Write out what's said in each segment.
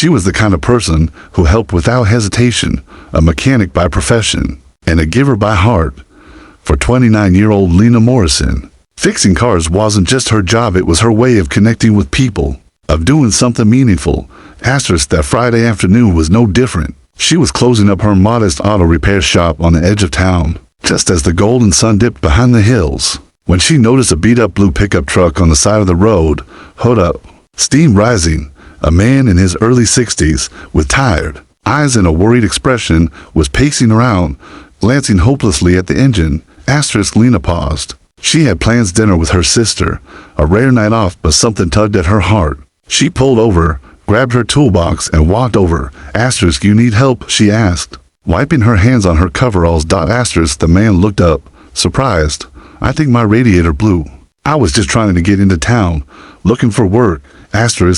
She was the kind of person who helped without hesitation, a mechanic by profession, and a giver by heart. For 29-year-old Lena Morrison, fixing cars wasn't just her job, it was her way of connecting with people, of doing something meaningful. That Friday afternoon was no different. She was closing up her modest auto repair shop on the edge of town, just as the golden sun dipped behind the hills, when she noticed a beat-up blue pickup truck on the side of the road, hood up, steam rising. A man in his early 60s, with tired eyes and a worried expression, was pacing around, glancing hopelessly at the engine. Lena paused. She had planned dinner with her sister, a rare night off, but something tugged at her heart. She pulled over, grabbed her toolbox, and walked over. You need help? She asked, wiping her hands on her coveralls. The man looked up, surprised. I think my radiator blew. I was just trying to get into town, looking for work.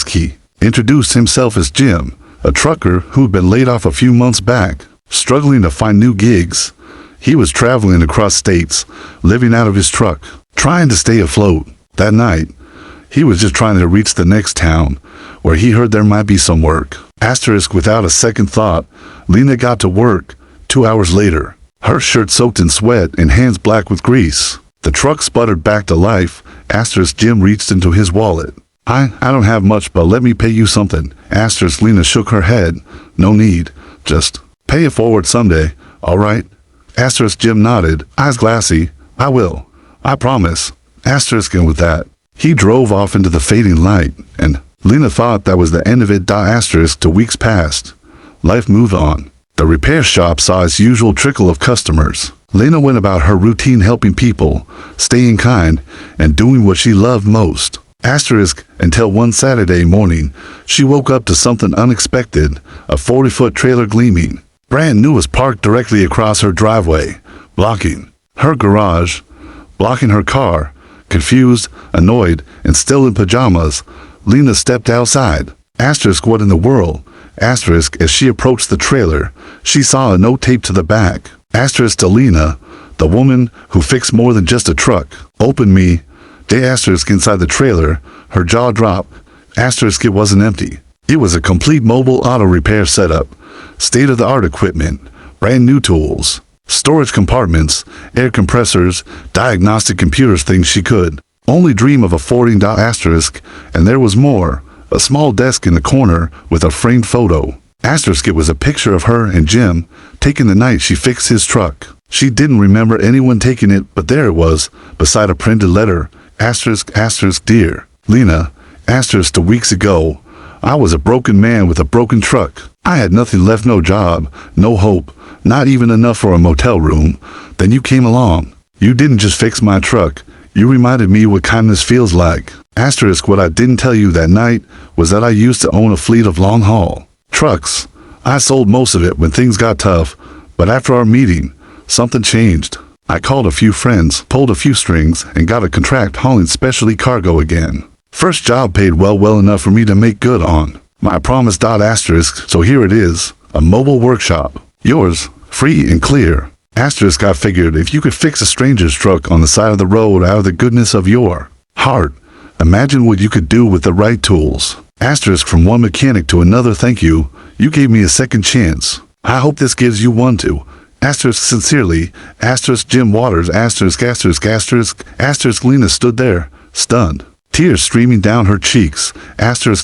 He introduced himself as Jim, a trucker who'd been laid off a few months back, struggling to find new gigs. He was traveling across states, living out of his truck, trying to stay afloat. That night, he was just trying to reach the next town, where he heard there might be some work. Without a second thought, Lena got to work. 2 hours later, her shirt soaked in sweat and hands black with grease. The truck sputtered back to life. Jim reached into his wallet. I don't have much, but let me pay you something. Lena shook her head. No need. Just pay it forward someday, all right? Jim nodded, eyes glassy. I will. I promise. And with that, he drove off into the fading light, and Lena thought that was the end of it. 2 weeks passed. Life moved on. The repair shop saw its usual trickle of customers. Lena went about her routine, helping people, staying kind, and doing what she loved most. Until one Saturday morning, she woke up to something unexpected. A 40-foot trailer gleaming, brand new, was parked directly across her driveway, blocking her garage, blocking her car. Confused, annoyed, and still in pajamas, Lena stepped outside. What in the world? As she approached the trailer, she saw a note taped to the back. To Lena, the woman who fixed more than just a truck. Open me. Inside the trailer, her jaw dropped. It wasn't empty. It was a complete mobile auto repair setup. State-of-the-art equipment, brand new tools, storage compartments, air compressors, diagnostic computers, things she could only dream of affording. And there was more. A small desk in the corner with a framed photo. It was a picture of her and Jim, taken the night she fixed his truck. She didn't remember anyone taking it, but there it was, beside a printed letter. Dear Lena, 2 weeks ago, I was a broken man with a broken truck. I had nothing left, no job, no hope, not even enough for a motel room. Then you came along. You didn't just fix my truck, you reminded me what kindness feels like. What I didn't tell you that night was that I used to own a fleet of long-haul trucks. I sold most of it when things got tough, but after our meeting, something changed. I called a few friends, pulled a few strings, and got a contract hauling specialty cargo again. First job paid well enough for me to make good on my promise. So here it is, a mobile workshop. Yours, free and clear. I figured if you could fix a stranger's truck on the side of the road out of the goodness of your heart, imagine what you could do with the right tools. From one mechanic to another, thank you. You gave me a second chance. I hope this gives you one too. Sincerely, Jim Waters. Lena stood there, stunned, tears streaming down her cheeks.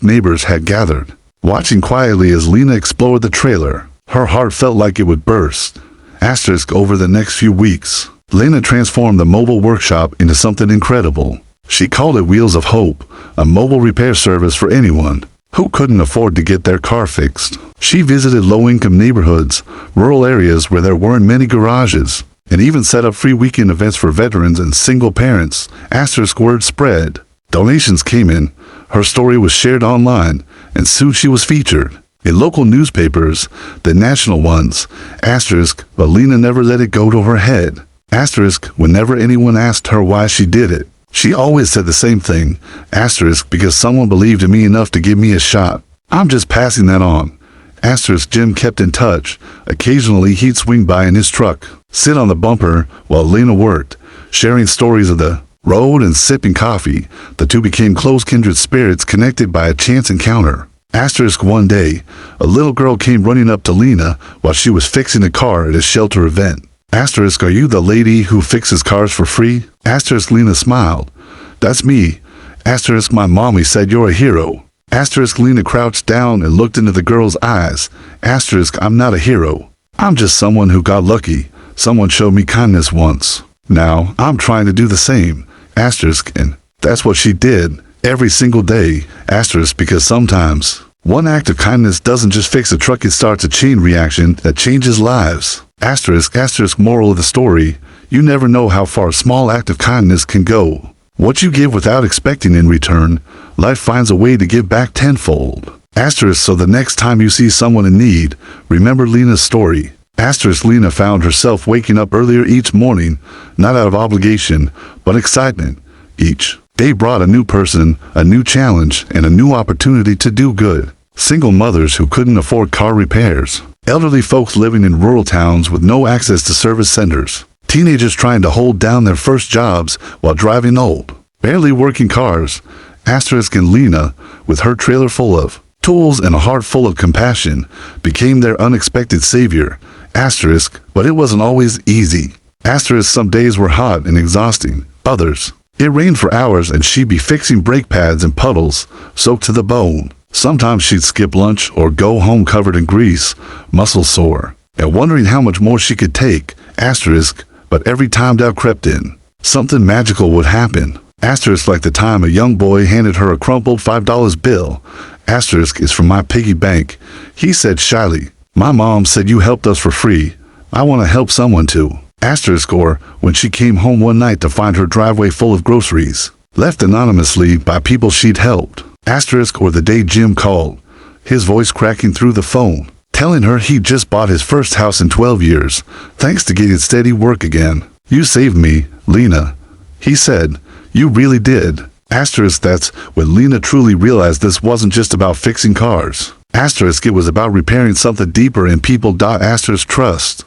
Neighbors had gathered, watching quietly as Lena explored the trailer. Her heart felt like it would burst. Over the next few weeks, Lena transformed the mobile workshop into something incredible. She called it Wheels of Hope, a mobile repair service for anyone who couldn't afford to get their car fixed. She visited low-income neighborhoods, rural areas where there weren't many garages, and even set up free weekend events for veterans and single parents. Word spread. Donations came in. Her story was shared online, and soon she was featured in local newspapers, the national ones. But Lena never let it go to her head. Whenever anyone asked her why she did it, she always said the same thing. Because someone believed in me enough to give me a shot. I'm just passing that on. Jim kept in touch. Occasionally he'd swing by in his truck, sit on the bumper while Lena worked, sharing stories of the road and sipping coffee. The two became close kindred spirits, connected by a chance encounter. Asterisk one day, a little girl came running up to Lena while she was fixing a car at a shelter event. Asterisk, are you the lady who fixes cars for free? Asterisk, Lena smiled. That's me. Asterisk, my mommy said you're a hero. Asterisk, Lena crouched down and looked into the girl's eyes. Asterisk, I'm not a hero. I'm just someone who got lucky. Someone showed me kindness once. Now, I'm trying to do the same. Asterisk, and that's what she did every single day. Asterisk, because sometimes one act of kindness doesn't just fix a truck, it starts a chain reaction that changes lives. Asterisk, moral of the story, you never know how far a small act of kindness can go. What you give without expecting in return, life finds a way to give back tenfold. Asterisk, so the next time you see someone in need, remember Lena's story. Asterisk, Lena found herself waking up earlier each morning, not out of obligation, but excitement. Each day brought a new person, a new challenge, and a new opportunity to do good. Single mothers who couldn't afford car repairs. Elderly folks living in rural towns with no access to service centers. Teenagers trying to hold down their first jobs while driving old, barely working cars. Asterisk, and Lena, with her trailer full of tools and a heart full of compassion, became their unexpected savior. Asterisk, but it wasn't always easy. Asterisk, some days were hot and exhausting. Others, it rained for hours and she'd be fixing brake pads in puddles, soaked to the bone. Sometimes she'd skip lunch or go home covered in grease, muscles sore, and wondering how much more she could take. Asterisk, but every time doubt crept in, something magical would happen. Asterisk, like the time a young boy handed her a crumpled $5 bill. Asterisk, is from my piggy bank. He said shyly, my mom said you helped us for free. I want to help someone too. Asterisk, or when she came home one night to find her driveway full of groceries, left anonymously by people she'd helped. Asterisk, or the day Jim called, his voice cracking through the phone, telling her he'd just bought his first house in 12 years, thanks to getting steady work again. You saved me, Lena. He said, you really did. Asterisk, that's when Lena truly realized this wasn't just about fixing cars. Asterisk, it was about repairing something deeper in people. Asterisk, trust,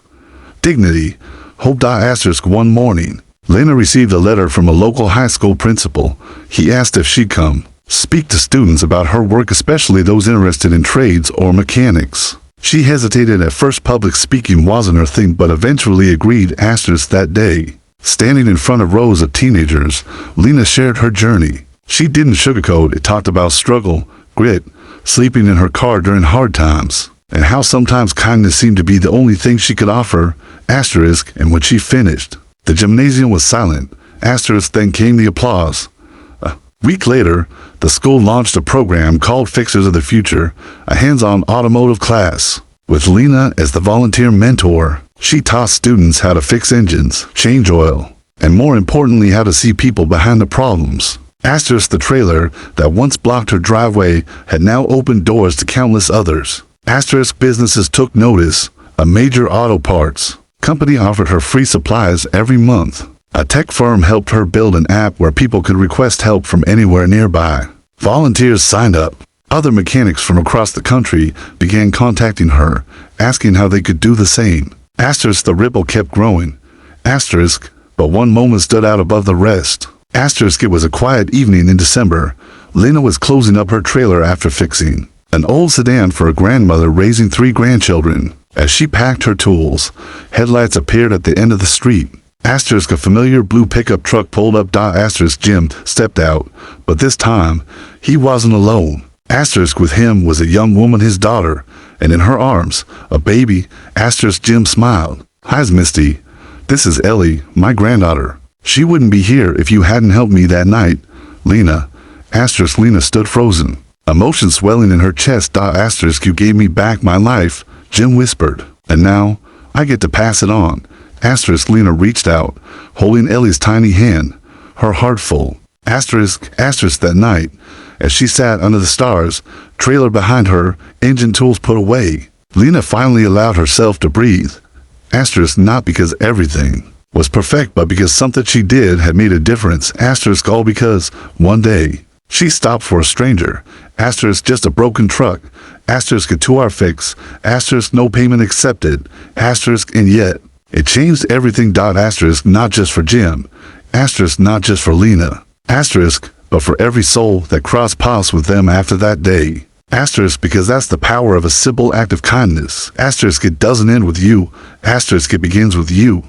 dignity, hope. Asterisk, one morning, Lena received a letter from a local high school principal. He asked if she'd come speak to students about her work, especially those interested in trades or mechanics. She hesitated at first. Public speaking wasn't her thing, but eventually agreed. Asterisk, that day, standing in front of rows of teenagers, Lena shared her journey. She didn't sugarcoat it, talked about struggle, grit, sleeping in her car during hard times, and how sometimes kindness seemed to be the only thing she could offer. Asterisk, and when she finished, the gymnasium was silent. Asterisk, then came the applause. A week later, the school launched a program called Fixers of the Future, a hands-on automotive class. With Lena as the volunteer mentor, she taught students how to fix engines, change oil, and more importantly, how to see people behind the problems. Asterisk, the trailer that once blocked her driveway had now opened doors to countless others. Asterisk, businesses took notice. A major auto parts company offered her free supplies every month. A tech firm helped her build an app where people could request help from anywhere nearby. Volunteers signed up. Other mechanics from across the country began contacting her, asking how they could do the same. Asterisk, the ripple kept growing. Asterisk, but one moment stood out above the rest. Asterisk, it was a quiet evening in December. Lena was closing up her trailer after fixing an old sedan for a grandmother raising 3 grandchildren. As she packed her tools, headlights appeared at the end of the street. Asterisk, a familiar blue pickup truck pulled up. Asterisk, Jim stepped out, but this time, he wasn't alone. Asterisk, with him was a young woman, his daughter, and in her arms, a baby. Asterisk, Jim smiled. Hi, Misty. This is Ellie, my granddaughter. She wouldn't be here if you hadn't helped me that night. Lena. Asterisk, Lena stood frozen, emotion swelling in her chest. Asterisk, you gave me back my life, Jim whispered, and now, I get to pass it on. Asterisk, Lena reached out, holding Ellie's tiny hand, her heart full. Asterisk, that night, as she sat under the stars, trailer behind her, engine tools put away, Lena finally allowed herself to breathe. Asterisk, not because everything was perfect, but because something she did had made a difference. Asterisk, all because, one day, she stopped for a stranger. Asterisk, just a broken truck. Asterisk, a 2-hour fix. Asterisk, no payment accepted. Asterisk, and yet, it changed everything. Asterisk, not just for Jim. Asterisk, not just for Lena. Asterisk, but for every soul that crossed paths with them after that day. Asterisk because that's the power of a simple act of kindness. Asterisk it doesn't end with you. Asterisk it begins with you.